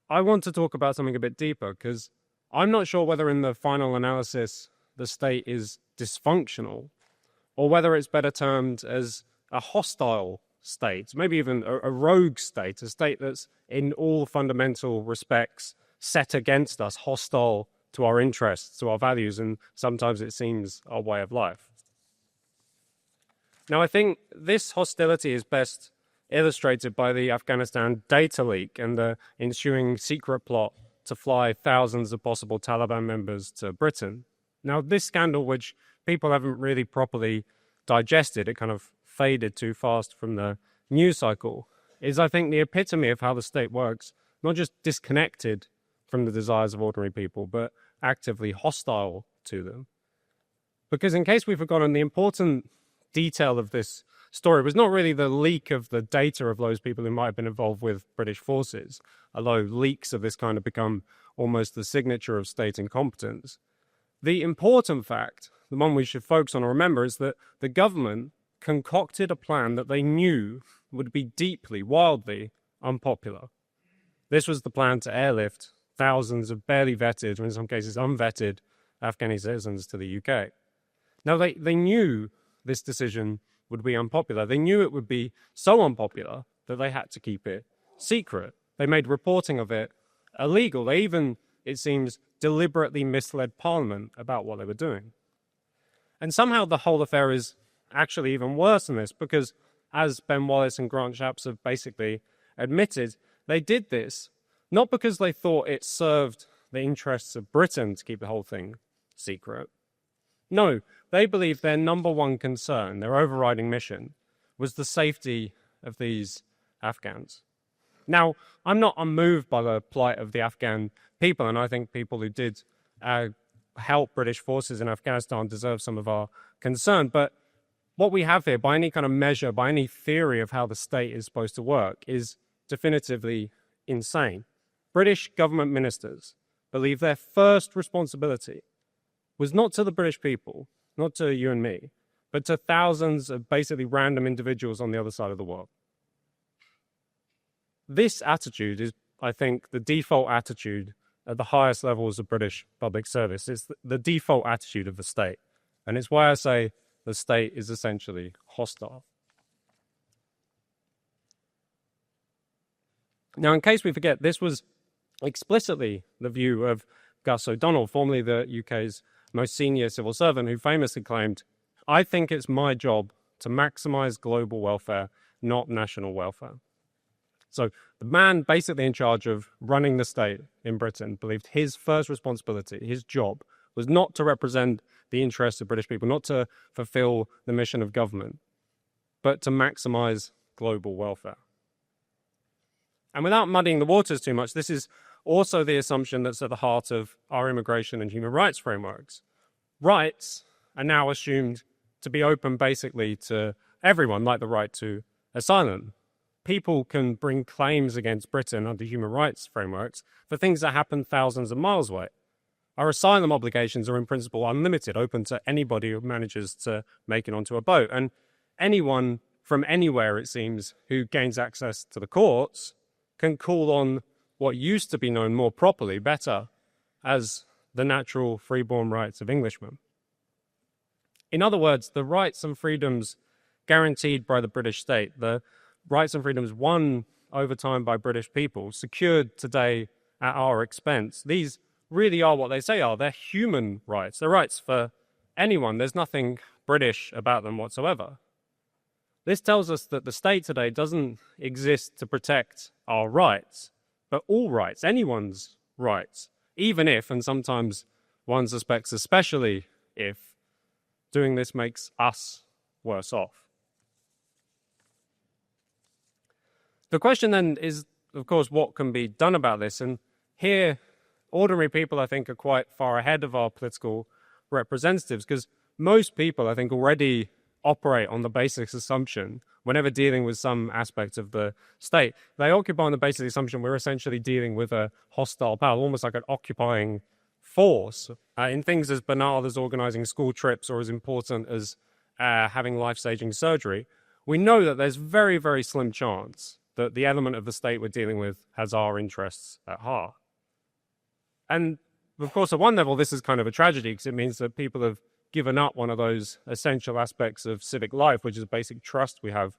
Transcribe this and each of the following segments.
I want to talk about something a bit deeper, because I'm not sure whether in the final analysis the state is dysfunctional, or whether it's better termed as a hostile state, maybe even a rogue state, a state that's in all fundamental respects set against us, hostile to our interests, to our values, and sometimes it seems our way of life. Now, I think this hostility is best illustrated by the Afghanistan data leak and the ensuing secret plot to fly thousands of possible Taliban members to Britain. Now, this scandal, which people haven't really properly digested, it kind of faded too fast from the news cycle, is, I think, the epitome of how the state works, not just disconnected from the desires of ordinary people, but actively hostile to them. Because in case we've forgotten, the important detail of this story was not really the leak of the data of those people who might have been involved with British forces, although leaks of this kind have become almost the signature of state incompetence. The important fact, the one we should focus on or remember, is that the government concocted a plan that they knew would be deeply, wildly unpopular. This was the plan to airlift thousands of barely vetted, or in some cases unvetted, Afghani citizens to the UK. Now, they knew this decision would be unpopular. They knew it would be so unpopular that they had to keep it secret. They made reporting of it illegal. They even, it seems, deliberately misled Parliament about what they were doing. And somehow the whole affair is actually even worse than this, because as Ben Wallace and Grant Shapps have basically admitted, they did this not because they thought it served the interests of Britain to keep the whole thing secret. No, they believed their number one concern, their overriding mission, was the safety of these Afghans. Now, I'm not unmoved by the plight of the Afghan people, and I think people who did help British forces in Afghanistan deserve some of our concern, but what we have here, by any kind of measure, by any theory of how the state is supposed to work, is definitively insane. British government ministers believe their first responsibility was not to the British people, not to you and me, but to thousands of basically random individuals on the other side of the world. This attitude is, I think, the default attitude at the highest levels of British public service. It's the default attitude of the state. And it's why I say the state is essentially hostile. Now, in case we forget, this was explicitly the view of Gus O'Donnell, formerly the UK's most senior civil servant, who famously claimed, "I think it's my job to maximize global welfare, not national welfare." So the man basically in charge of running the state in Britain believed his first responsibility, his job, was not to represent the interests of British people, not to fulfill the mission of government, but to maximize global welfare. And without muddying the waters too much, this is also the assumption that's at the heart of our immigration and human rights frameworks. Rights are now assumed to be open basically to everyone, like the right to asylum. People can bring claims against Britain under human rights frameworks for things that happen thousands of miles away. Our asylum obligations are in principle unlimited, open to anybody who manages to make it onto a boat. And anyone from anywhere, it seems, who gains access to the courts can call on what used to be known more properly, better, as the natural freeborn rights of Englishmen. In other words, the rights and freedoms guaranteed by the British state, the rights and freedoms won over time by British people, secured today at our expense, these really are what they say are. They're human rights. They're rights for anyone. There's nothing British about them whatsoever. This tells us that the state today doesn't exist to protect our rights, but all rights, anyone's rights, even if, and sometimes one suspects especially if, doing this makes us worse off. The question then is, of course, what can be done about this? And here, ordinary people, I think, are quite far ahead of our political representatives, because most people, I think, already operate on the basic assumption, whenever dealing with some aspect of the state, they occupy on the basic assumption we're essentially dealing with a hostile power, almost like an occupying force, in things as banal as organizing school trips or as important as having life-saving surgery. We know that there's very, very slim chance that the element of the state we're dealing with has our interests at heart. And of course, at one level, this is kind of a tragedy because it means that people have given up one of those essential aspects of civic life, which is basic trust we have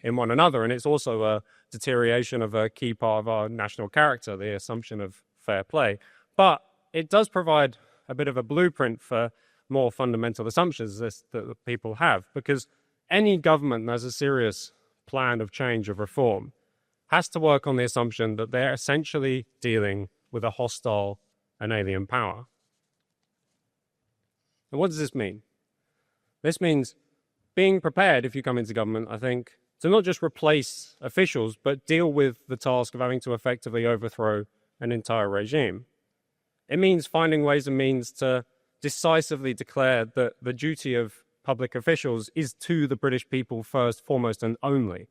in one another. And it's also a deterioration of a key part of our national character, the assumption of fair play. But it does provide a bit of a blueprint for more fundamental assumptions that people have, because any government that has a serious plan of change, of reform, has to work on the assumption that they're essentially dealing with a hostile and alien power. And what does this mean? This means being prepared, if you come into government, I think, to not just replace officials, but deal with the task of having to effectively overthrow an entire regime. It means finding ways and means to decisively declare that the duty of public officials is to the British people first, foremost, and only,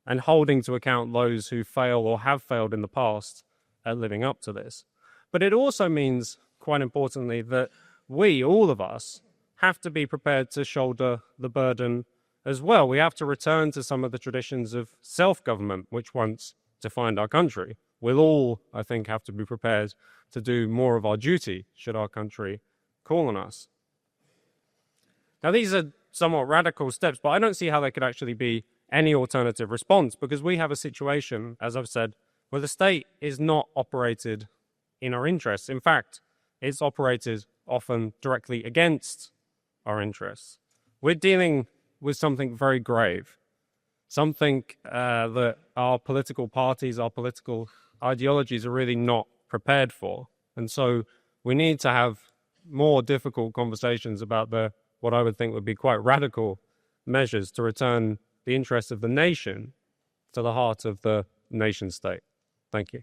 and holding to account those who fail or have failed in the past at living up to this. But it also means, quite importantly, that we, all of us, have to be prepared to shoulder the burden as well. We have to return to some of the traditions of self-government which once defined our country. We'll all, I think, have to be prepared to do more of our duty should our country call on us. Now, these are somewhat radical steps, but I don't see how there could actually be any alternative response, because we have a situation, as I've said, where the state is not operated in our interests. In fact, it's operated often directly against our interests. We're dealing with something very grave, something that our political parties, our political ideologies are really not prepared for. And so we need to have more difficult conversations about what I would think would be quite radical measures to return the interests of the nation to the heart of the nation state. Thank you.